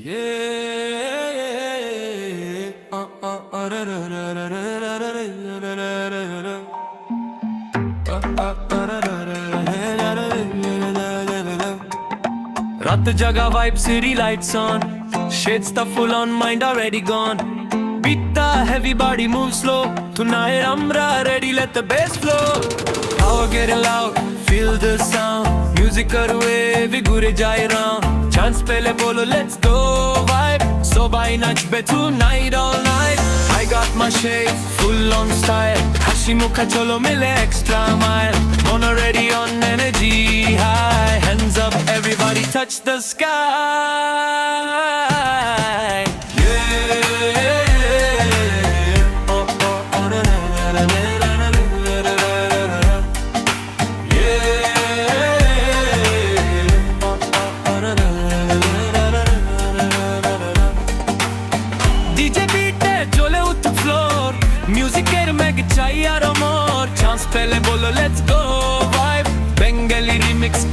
Rat jaga vibe, city lights on. Shades the full on, mind already gone. Beat the heavy body, move slow. Tonight I'm ready, let the bass flow. Power getting loud, feel the sound. Music karwe, we gure jai round. Chance pele bolo, let's go vibe. So by nachbe tonight all night. I got my shades, full on style. Hashi mukha cholo mile extra mile. Mono ready on energy high. Hands up, everybody touch the sky. Music meg chai aro more. Chance pele bolo let's go vibe. Bengali remix